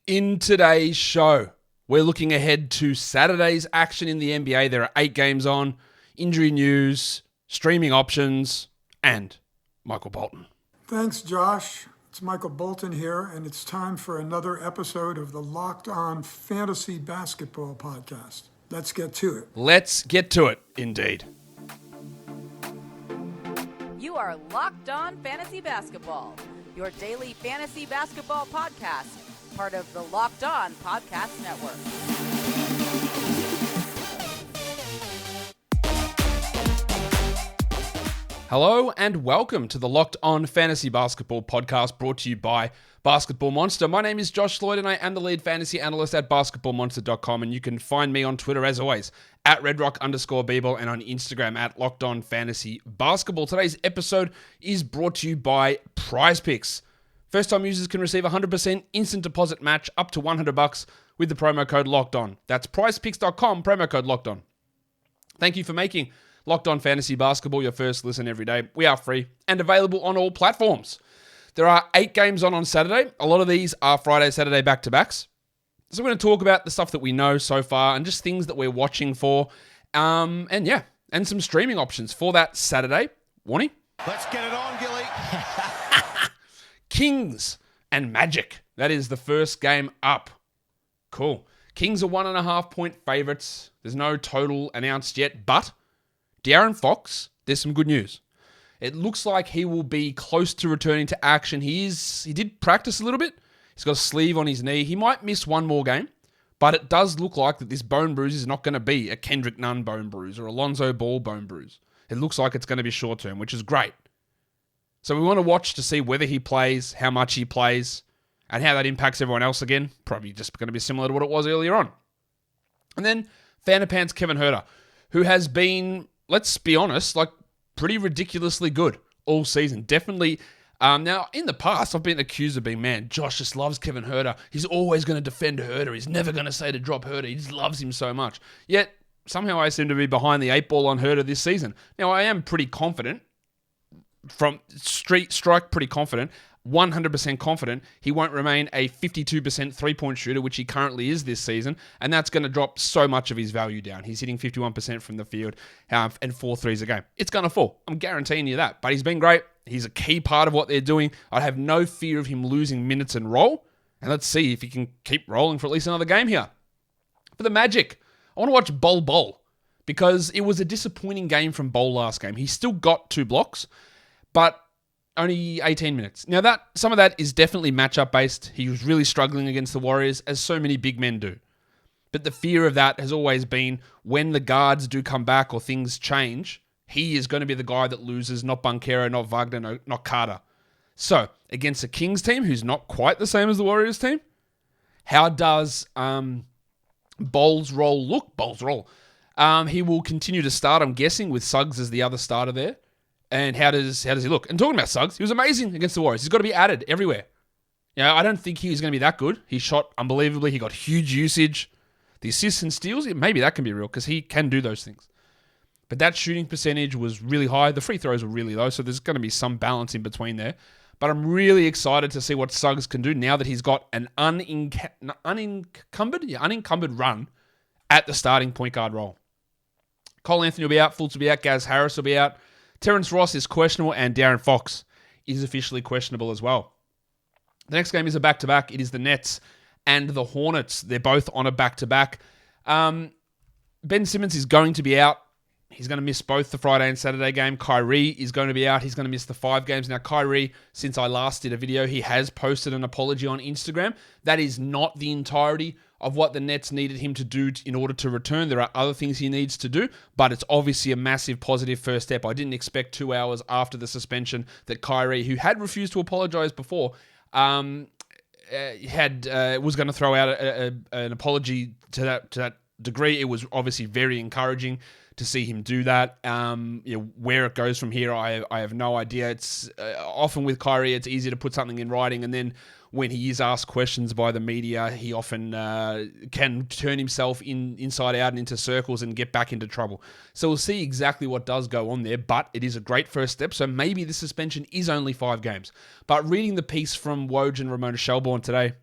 In today's show, we're looking ahead to Saturday's action in the NBA. There are 8 games on, injury news, streaming options, and Michael Bolton. Thanks, Josh. It's Michael Bolton here, and it's time for another episode of the Locked On Fantasy Basketball Podcast. Let's get to it. Let's get to it, indeed. You are Locked On Fantasy Basketball, your daily fantasy basketball podcast, part of the Locked On Podcast Network. Hello and welcome to the Locked On Fantasy Basketball Podcast, brought to you by Basketball Monster. My name is Josh Lloyd and I am the lead fantasy analyst at basketballmonster.com, and you can find me on Twitter as always at redrock_Beeble and on Instagram at Locked On Fantasy Basketball. Today's episode is brought to you by PrizePicks. First-time users can receive 100% instant deposit match up to $100 with the promo code LOCKEDON. That's prizepicks.com, promo code LOCKEDON. Thank you for making Locked On Fantasy Basketball your first listen every day. We are free and available on all platforms. There are 8 games on Saturday. A lot of these are Friday, Saturday back-to-backs. So we're going to talk about the stuff that we know so far and just things that we're watching for. And some streaming options for that Saturday. Warnie? Let's get it on, Gilly. Kings and Magic. That is the first game up. Cool. Kings are 1.5 point favorites. There's no total announced yet, but De'Aaron Fox, there's some good news. It looks like he will be close to returning to action. He did practice a little bit. He's got a sleeve on his knee. He might miss one more game, but it does look like that this bone bruise is not going to be a Kendrick Nunn bone bruise or a Lonzo Ball bone bruise. It looks like it's going to be short term, which is great. So we want to watch to see whether he plays, how much he plays, and how that impacts everyone else again. Probably just going to be similar to what it was earlier on. And then Fanapants Kevin Huerter, who has been, let's be honest, like pretty ridiculously good all season. Definitely. Now, in the past, I've been accused of being, man, Josh just loves Kevin Huerter. He's always going to defend Huerter. He's never going to say to drop Huerter. He just loves him so much. Yet, somehow I seem to be behind the 8 ball on Huerter this season. Now, I am pretty confident. From street strike, pretty confident, 100% confident he won't remain a 52% three-point shooter, which he currently is this season, and that's going to drop so much of his value down. He's hitting 51% from the field and 4 threes a game. It's going to fall. I'm guaranteeing you that. But he's been great. He's a key part of what they're doing. I have no fear of him losing minutes and roll, and let's see if he can keep rolling for at least another game here. For the Magic, I want to watch Bol because it was a disappointing game from Bol last game. He still got 2 blocks, but only 18 minutes. Now, some of that is definitely matchup based. He was really struggling against the Warriors, as so many big men do. But the fear of that has always been when the guards do come back or things change, he is going to be the guy that loses, not Banchero, not Wagner, not Carter. So, against a Kings team who's not quite the same as the Warriors team, how does Bol's role look? Bol's role. He will continue to start, I'm guessing, with Suggs as the other starter there. And how does he look? And talking about Suggs, he was amazing against the Warriors. He's got to be added everywhere. I don't think he's going to be that good. He shot unbelievably. He got huge usage. The assists and steals, maybe that can be real because he can do those things. But that shooting percentage was really high. The free throws were really low, so there's going to be some balance in between there. But I'm really excited to see what Suggs can do now that he's got an unencumbered run at the starting point guard role. Cole Anthony will be out. Fultz will be out. Gaz Harris will be out. Terrence Ross is questionable, and De'Aaron Fox is officially questionable as well. The next game is a back-to-back. It is the Nets and the Hornets. They're both on a back-to-back. Ben Simmons is going to be out. He's going to miss both the Friday and Saturday game. Kyrie is going to be out. He's going to miss the 5 games. Now, Kyrie, since I last did a video, he has posted an apology on Instagram. That is not the entirety of what the Nets needed him to do in order to return. There are other things he needs to do, but it's obviously a massive positive first step. I didn't expect 2 hours after the suspension that Kyrie, who had refused to apologize before, was going to throw out an apology to that degree. It was obviously very encouraging to see him do that. Where it goes from here, I have no idea. It's often with Kyrie, it's easy to put something in writing, and then when he is asked questions by the media, he often can turn himself inside out and into circles and get back into trouble. So we'll see exactly what does go on there, but it is a great first step. So maybe the suspension is only 5 games. But reading the piece from Woj and Ramona Shelbourne today,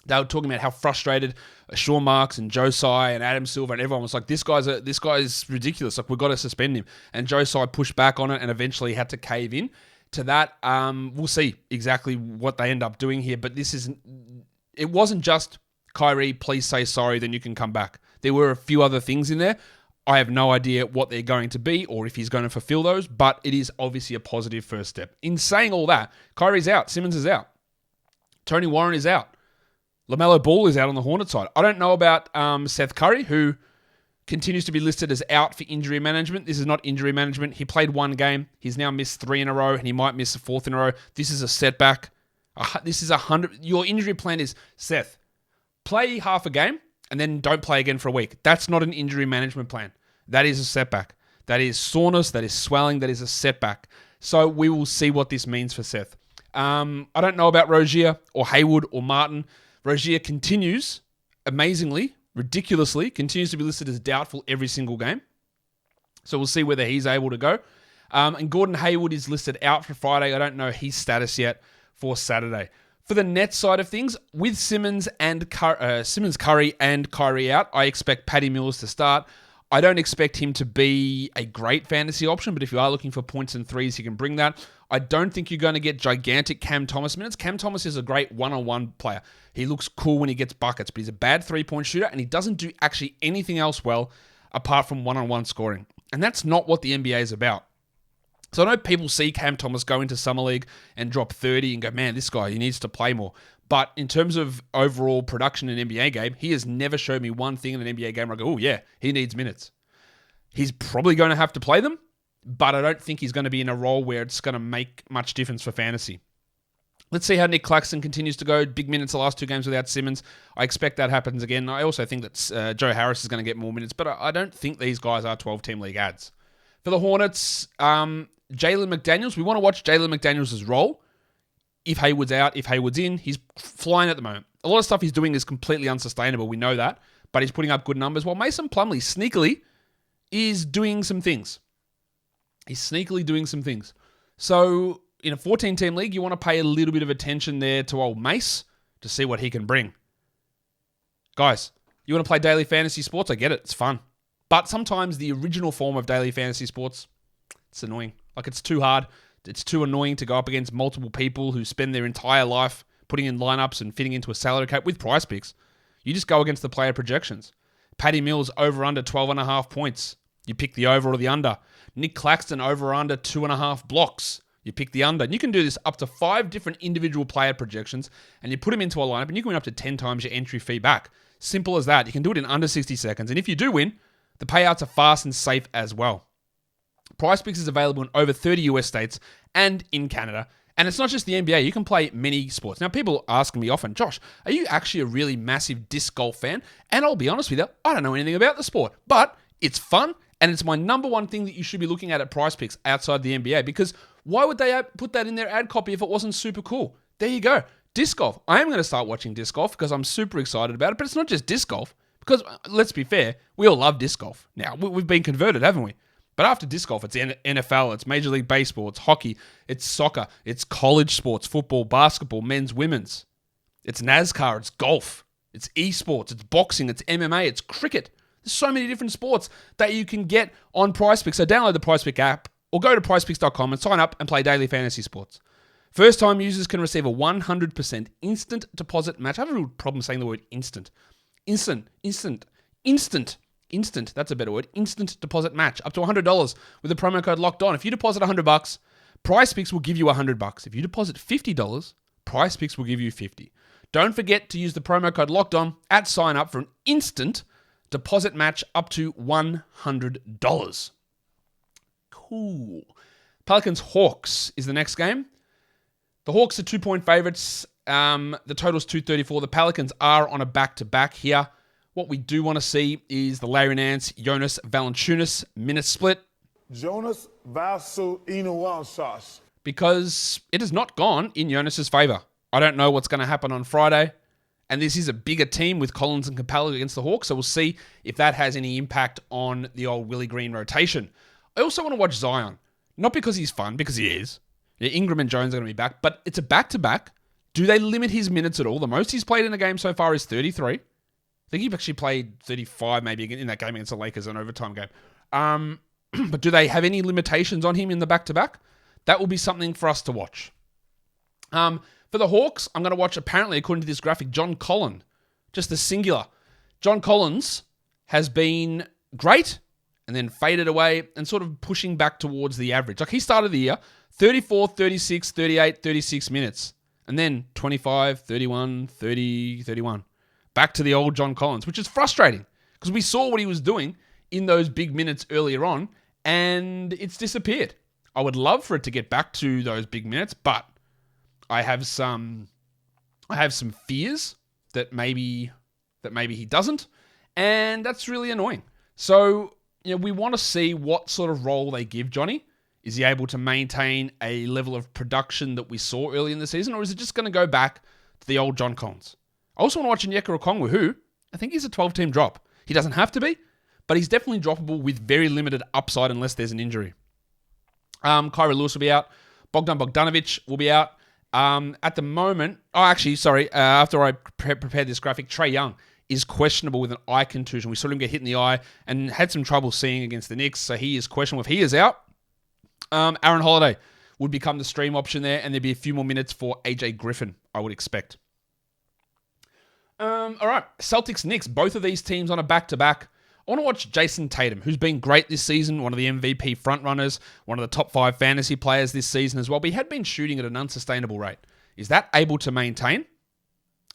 They were talking about how frustrated Sean Marks and Josai and Adam Silver and everyone was like, this guy is ridiculous. Like, we've got to suspend him. And Josai pushed back on it and eventually had to cave in to that. We'll see exactly what they end up doing here. But it wasn't just Kyrie, please say sorry, then you can come back. There were a few other things in there. I have no idea what they're going to be or if he's going to fulfill those, but it is obviously a positive first step. In saying all that, Kyrie's out, Simmons is out, Tony Warren is out, LaMelo Ball is out on the Hornets side. I don't know about Seth Curry, who continues to be listed as out for injury management. This is not injury management. He played one game. He's now missed 3 in a row, and he might miss a 4th in a row. This is a setback. This is 100. Your injury plan is, Seth, play half a game and then don't play again for a week. That's not an injury management plan. That is a setback. That is soreness. That is swelling. That is a setback. So we will see what this means for Seth. I don't know about Rozier or Hayward or Martin. Rozier continues, amazingly, ridiculously, continues to be listed as doubtful every single game. So we'll see whether he's able to go. And Gordon Hayward is listed out for Friday. I don't know his status yet for Saturday. For the Nets side of things, with Simmons, Curry, and Kyrie out, I expect Patty Mills to start. I don't expect him to be a great fantasy option, but if you are looking for points and threes, you can bring that. I don't think you're going to get gigantic Cam Thomas minutes. Cam Thomas is a great one-on-one player. He looks cool when he gets buckets, but he's a bad three-point shooter, and he doesn't do actually anything else well apart from one-on-one scoring. And that's not what the NBA is about. So I know people see Cam Thomas go into Summer League and drop 30 and go, man, this guy, he needs to play more. But in terms of overall production in an NBA game, he has never showed me one thing in an NBA game where I go, oh yeah, he needs minutes. He's probably going to have to play them, but I don't think he's going to be in a role where it's going to make much difference for fantasy. Let's see how Nick Claxton continues to go. Big minutes the last 2 games without Simmons. I expect that happens again. I also think that Joe Harris is going to get more minutes, but I don't think these guys are 12-team league ads. For the Hornets, Jalen McDaniels, we want to watch Jalen McDaniels' role. If Hayward's out, if Hayward's in, he's flying at the moment. A lot of stuff he's doing is completely unsustainable. We know that, but he's putting up good numbers. While Mason Plumlee sneakily is doing some things. He's sneakily doing some things. So in a 14-team league, you want to pay a little bit of attention there to old Mace to see what he can bring. Guys, you want to play daily fantasy sports? I get it. It's fun. But sometimes the original form of daily fantasy sports, it's annoying. Like, it's too hard. It's too annoying to go up against multiple people who spend their entire life putting in lineups and fitting into a salary cap with PrizePicks. You just go against the player projections. Patty Mills over under 12.5 points. You pick the over or the under. Nick Claxton over or under 2.5 blocks. You pick the under. And you can do this up to 5 different individual player projections, and you put them into a lineup, and you can win up to 10 times your entry fee back. Simple as that. You can do it in under 60 seconds. And if you do win, the payouts are fast and safe as well. PrizePicks is available in over 30 US states and in Canada. And it's not just the NBA. You can play many sports. Now, people ask me often, Josh, are you actually a really massive disc golf fan? And I'll be honest with you, I don't know anything about the sport. But it's fun, and it's my number one thing that you should be looking at PrizePicks outside the NBA. Because why would they put that in their ad copy if it wasn't super cool? There you go. Disc golf. I am going to start watching disc golf because I'm super excited about it. But it's not just disc golf. Because, let's be fair, we all love disc golf. Now, we've been converted, haven't we? But after disc golf, it's NFL, it's Major League Baseball, it's hockey, it's soccer, it's college sports, football, basketball, men's, women's. It's NASCAR, it's golf, it's esports, it's boxing, it's MMA, it's cricket. There's so many different sports that you can get on PrizePicks. So download the PrizePicks app or go to prizepicks.com and sign up and play daily fantasy sports. First-time users can receive a 100% instant deposit match. I have a real problem saying the word instant. Instant. That's a better word. Instant deposit match up to $100 with the promo code locked on. If you deposit $100, PrizePicks will give you $100. If you deposit $50, PrizePicks will give you $50. Don't forget to use the promo code locked on at sign up for an instant deposit match up to $100. Cool. Pelicans Hawks is the next game. The Hawks are 2-point favorites. The total's 234. The Pelicans are on a back-to-back here. What we do want to see is the Larry Nance, Jonas Valanciunas minute split. Jonas Valanciunas. Because it has not gone in Jonas's favor. I don't know what's going to happen on Friday. And this is a bigger team with Collins and Capella against the Hawks. So we'll see if that has any impact on the old Willie Green rotation. I also want to watch Zion. Not because he's fun, because he is. Yeah, Ingram and Jones are going to be back. But it's a back-to-back. Do they limit his minutes at all? The most he's played in a game so far is 33. I think he actually played 35 maybe in that game against the Lakers, an overtime game. But do they have any limitations on him in the back-to-back? That will be something for us to watch. For the Hawks, I'm going to watch, apparently, according to this graphic, John Collins. Just the singular. John Collins has been great and then faded away and sort of pushing back towards the average. Like he started the year 34, 36, 38, 36 minutes. And then 25, 31, 30, 31. Back to the old John Collins, which is frustrating because we saw what he was doing in those big minutes earlier on and it's disappeared. I would love for it to get back to those big minutes, but I have some fears that maybe he doesn't, and that's really annoying. So, we want to see what sort of role they give Johnny. Is he able to maintain a level of production that we saw early in the season, or is it just going to go back to the old John Collins? I also want to watch Onyeka Okongwu, who I think he's a 12-team drop. He doesn't have to be, but he's definitely droppable with very limited upside unless there's an injury. Kyra Lewis will be out. Bogdan Bogdanovic will be out. At the moment, after I prepared this graphic, Trae Young is questionable with an eye contusion. We saw him get hit in the eye and had some trouble seeing against the Knicks, so he is questionable. If he is out, Aaron Holiday would become the stream option there, and there'd be a few more minutes for AJ Griffin, I would expect. All right, Celtics-Knicks, both of these teams on a back-to-back. I want to watch Jason Tatum, who's been great this season, one of the MVP frontrunners, one of the top 5 fantasy players this season as well, but he had been shooting at an unsustainable rate. Is that able to maintain?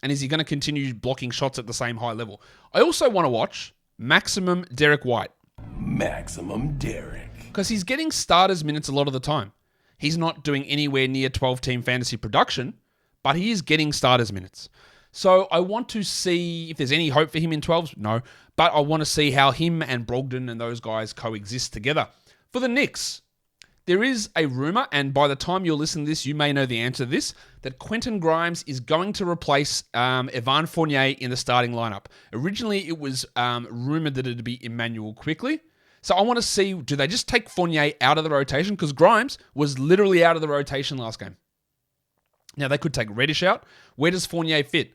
And is he going to continue blocking shots at the same high level? I also want to watch Maximum Derek White. Maximum Derek. Because he's getting starters minutes a lot of the time. He's not doing anywhere near 12-team fantasy production, but he is getting starters minutes. So I want to see if there's any hope for him in 12s. No. But I want to see how him and Brogdon and those guys coexist together. For the Knicks, there is a rumor, and by the time you'll listen to this, you may know the answer to this, that Quentin Grimes is going to replace Evan Fournier in the starting lineup. Originally, it was rumored that it would be Emmanuel Quickley. So I want to see, do they just take Fournier out of the rotation? Because Grimes was literally out of the rotation last game. Now, they could take Reddish out. Where does Fournier fit?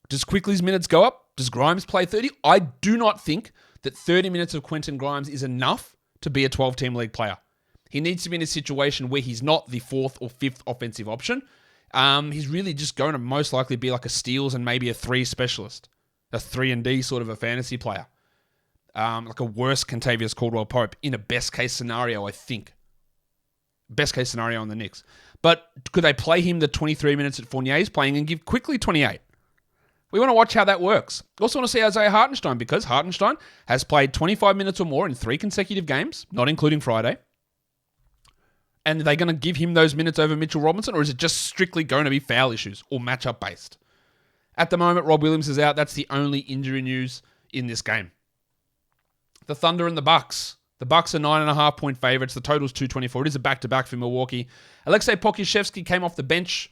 Does Quickley's minutes go up? Does Grimes play 30? I do not think that 30 minutes of Quentin Grimes is enough to be a 12-team league player. He needs to be in a situation where he's not the 4th or 5th offensive option. He's really just going to most likely be like a steals and maybe a 3 specialist. A 3-and-D sort of a fantasy player. Like a worse Kentavious Caldwell-Pope in a best-case scenario, I think. Best-case scenario on the Knicks. But could they play him the 23 minutes that Fournier is playing and give Quickley 28? We want to watch how that works. Also want to see Isaiah Hartenstein, because Hartenstein has played 25 minutes or more in 3 consecutive games, not including Friday. And are they going to give him those minutes over Mitchell Robinson, or is it just strictly going to be foul issues or matchup based? At the moment, Rob Williams is out. That's the only injury news in this game. The Thunder and the Bucks. The Bucks are 9.5-point favorites. The total's 224. It is a back-to-back for Milwaukee. Alexei Pokusevski came off the bench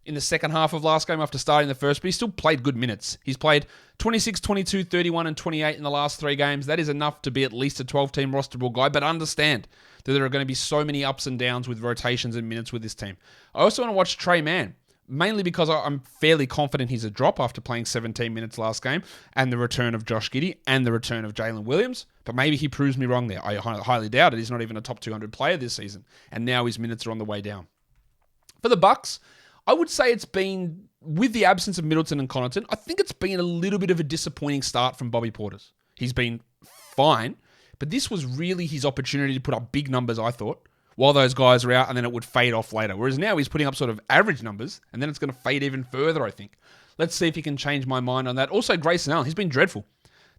in the second half of last game after starting the first, but he still played good minutes. He's played 26, 22, 31, and 28 in the last 3 games. That is enough to be at least a 12-team rosterable guy, but understand that there are going to be so many ups and downs with rotations and minutes with this team. I also want to watch Trey Mann, mainly because I'm fairly confident he's a drop after playing 17 minutes last game, and the return of Josh Giddey and the return of Jalen Williams, but maybe he proves me wrong there. I highly doubt it. He's not even a top 200 player this season, and now his minutes are on the way down. For the Bucks, I would say it's been, with the absence of Middleton and Connaughton, I think it's been a little bit of a disappointing start from Bobby Portis. He's been fine, but this was really his opportunity to put up big numbers, I thought, while those guys are out, and then it would fade off later. Whereas now he's putting up sort of average numbers, and then it's going to fade even further, I think. Let's see if he can change my mind on that. Also, Grayson Allen, he's been dreadful.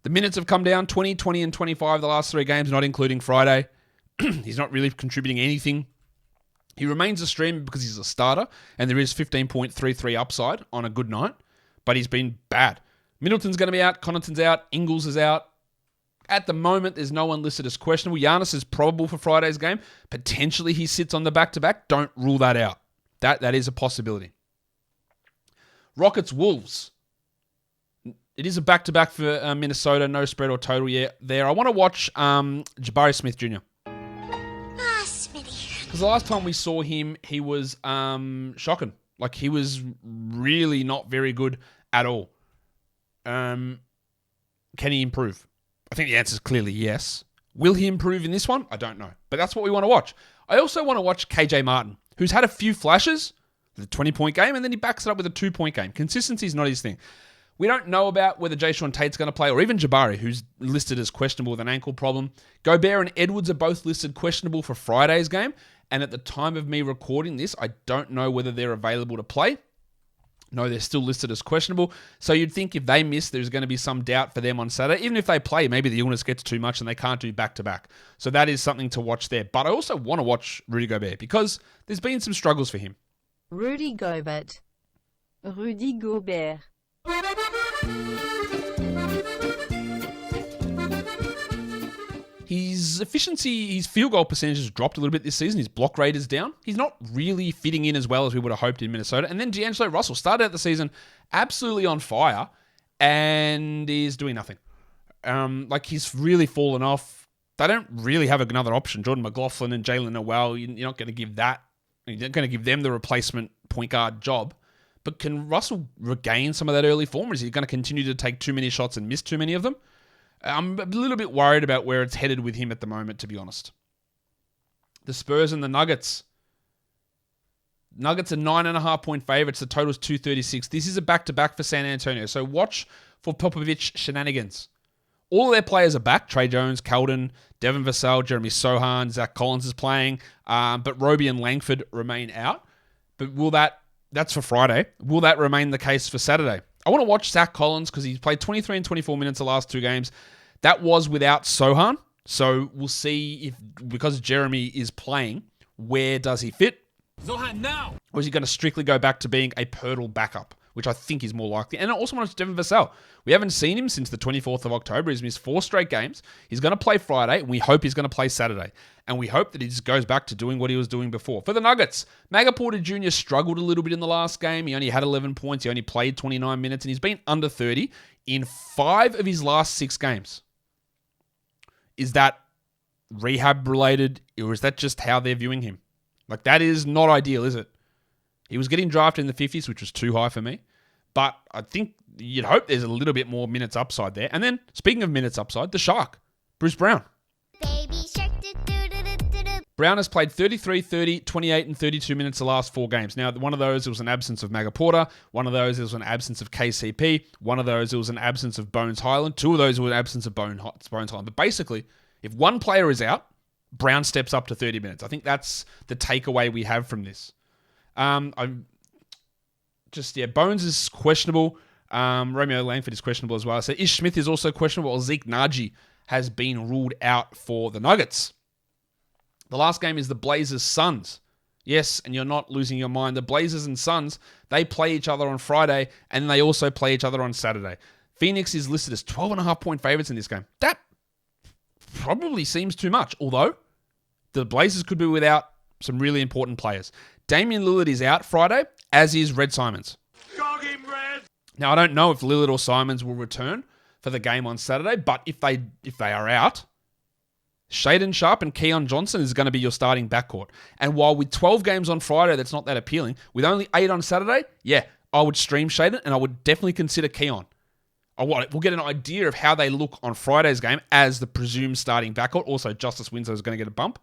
The minutes have come down, 20, 20, and 25 the last 3 games, not including Friday. He's not really contributing anything. He remains a streamer because he's a starter, and there is 15.33 upside on a good night, but he's been bad. Middleton's going to be out, Connaughton's out, Ingles is out. At the moment, there's no one listed as questionable. Giannis is probable for Friday's game. Potentially he sits on the back-to-back. Don't rule that out. That is a possibility. Rockets-Wolves. It is a back-to-back for Minnesota. No spread or total yet there. I want to watch Jabari Smith Jr. Because the last time we saw him, he was shocking. Like, he was really not very good at all. Can he improve? I think the answer is clearly yes. Will he improve in this one? I don't know. But that's what we want to watch. I also want to watch KJ Martin, who's had a few flashes, the 20-point game, and then he backs it up with a 2-point game. Consistency is not his thing. We don't know about whether Jayshawn Tate's going to play, or even Jabari, who's listed as questionable with an ankle problem. Gobert and Edwards are both listed questionable for Friday's game, and at the time of me recording this, I don't know whether they're available to play. No, they're still listed as questionable. So you'd think if they miss, there's going to be some doubt for them on Saturday. Even if they play, maybe the illness gets too much and they can't do back-to-back. So that is something to watch there. But I also want to watch Rudy Gobert because there's been some struggles for him. Rudy Gobert. Rudy Gobert. His efficiency, his field goal percentage has dropped a little bit this season. His block rate is down. He's not really fitting in as well as we would have hoped in Minnesota. And then D'Angelo Russell started out the season absolutely on fire and is doing nothing. He's really fallen off. They don't really have another option. Jordan McLaughlin and Jalen Noel, you're not going to give that. You're not going to give them the replacement point guard job. But can Russell regain some of that early form? Or is he going to continue to take too many shots and miss too many of them? I'm a little bit worried about where it's headed with him at the moment, to be honest. The Spurs and the Nuggets. Nuggets are 9.5-point favorites. The total is 236. This is a back-to-back for San Antonio. So watch for Popovich shenanigans. All of their players are back. Trey Jones, Keldon, Devin Vassell, Jeremy Sohan, Zach Collins is playing. But Roby and Langford remain out. But that's for Friday. Will that remain the case for Saturday? I want to watch Zach Collins because he's played 23 and 24 minutes the last 2 games. That was without Sohan. So we'll see if, because Jeremy is playing, where does he fit? Zohan now! Or is he going to strictly go back to being a Pirtle backup, which I think is more likely. And I also want to watch Devin Vassell. We haven't seen him since the 24th of October. He's missed 4 straight games. He's going to play Friday, and we hope he's going to play Saturday. And we hope that he just goes back to doing what he was doing before. For the Nuggets, Maga Porter Jr. struggled a little bit in the last game. He only had 11 points. He only played 29 minutes, and he's been under 30 in 5 of his last 6 games. Is that rehab related, or is that just how they're viewing him? Like, that is not ideal, is it? He was getting drafted in the 50s, which was too high for me. But I think you'd hope there's a little bit more minutes upside there. And then, speaking of minutes upside, the Shark, Bruce Brown. Baby shark, Brown has played 33, 30, 28, and 32 minutes the last 4 games. Now, one of those, it was an absence of Maga Porter. One of those, it was an absence of KCP. One of those, it was an absence of Bones Highland. 2 of those were an absence of Bones Highland. But basically, if one player is out, Brown steps up to 30 minutes. I think that's the takeaway we have from this. Bones is questionable. Romeo Langford is questionable as well. So Ish Smith is also questionable, while Zeke Naji has been ruled out for the Nuggets. The last game is the Blazers-Suns. Yes, and you're not losing your mind. The Blazers and Suns, they play each other on Friday, and they also play each other on Saturday. Phoenix is listed as 12.5-point favorites in this game. That probably seems too much, although the Blazers could be without some really important players. Damian Lillard is out Friday, as is Red Simons. Dog him, Red! Now, I don't know if Lillard or Simons will return for the game on Saturday, but if they are out, Shaedon Sharpe and Keon Johnson is going to be your starting backcourt. And while with 12 games on Friday, that's not that appealing, with only 8 on Saturday, yeah, I would stream Shaedon and I would definitely consider Keon. We'll get an idea of how they look on Friday's game as the presumed starting backcourt. Also, Justice Winslow is going to get a bump.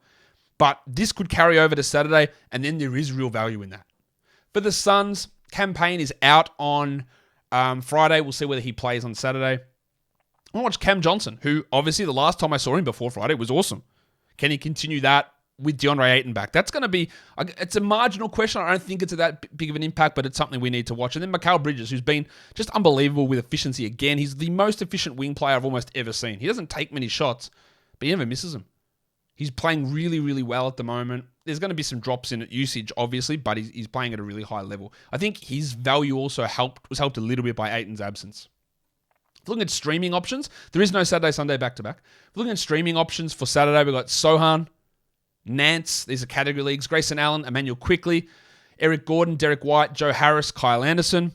But this could carry over to Saturday, and then there is real value in that. For the Suns, Cam Payne is out on Friday. We'll see whether he plays on Saturday. I want to watch Cam Johnson, who obviously the last time I saw him before Friday was awesome. Can he continue that with DeAndre Ayton back? That's going to be, it's a marginal question. I don't think it's that big of an impact, but it's something we need to watch. And then Mikal Bridges, who's been just unbelievable with efficiency again. He's the most efficient wing player I've almost ever seen. He doesn't take many shots, but he never misses them. He's playing really, really well at the moment. There's going to be some drops in usage, obviously, but he's playing at a really high level. I think his value also was helped a little bit by Ayton's absence. Looking at streaming options, there is no Saturday, Sunday back-to-back. Looking at streaming options for Saturday, we've got Sohan, Nance, these are category leagues, Grayson Allen, Emmanuel Quickly, Eric Gordon, Derek White, Joe Harris, Kyle Anderson.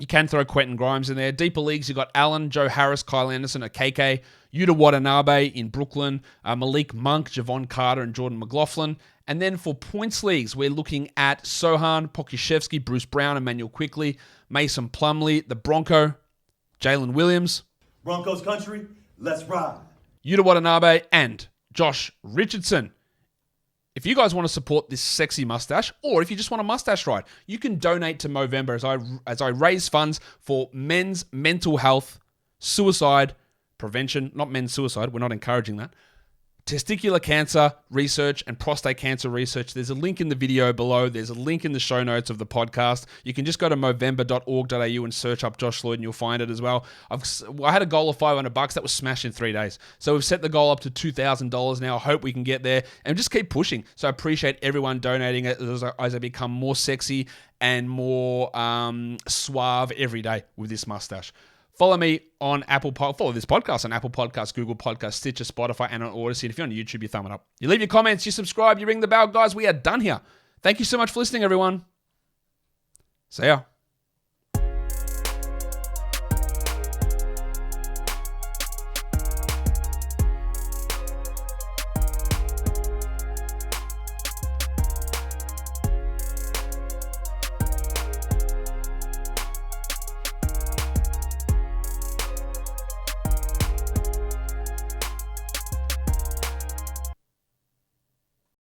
You can throw Quentin Grimes in there. Deeper leagues, you've got Allen, Joe Harris, Kyle Anderson, KK, Yuta Watanabe in Brooklyn, Malik Monk, Javon Carter, and Jordan McLaughlin. And then for points leagues, we're looking at Sohan, Pokuševski, Bruce Brown, Emmanuel Quickly, Mason Plumlee, the Bronco, Jalen Williams, Broncos country, let's ride. Yuta Watanabe, and Josh Richardson. If you guys want to support this sexy mustache, or if you just want a mustache ride, you can donate to Movember as I raise funds for men's mental health, suicide prevention, not men's suicide, we're not encouraging that, testicular cancer research and prostate cancer research. There's a link in the video below. There's a link in the show notes of the podcast. You can just go to movember.org.au and search up Josh Lloyd and you'll find it as well. I had a goal of $500. That was smashed in 3 days. So we've set the goal up to $2,000 now. I hope we can get there and just keep pushing. So I appreciate everyone donating it as I become more sexy and more suave every day with this mustache. Follow me on follow this podcast on Apple Podcasts, Google Podcasts, Stitcher, Spotify, and on Odyssey. And if you're on YouTube, you thumb it up. You leave your comments, you subscribe, you ring the bell. Guys, we are done here. Thank you so much for listening, everyone. See ya.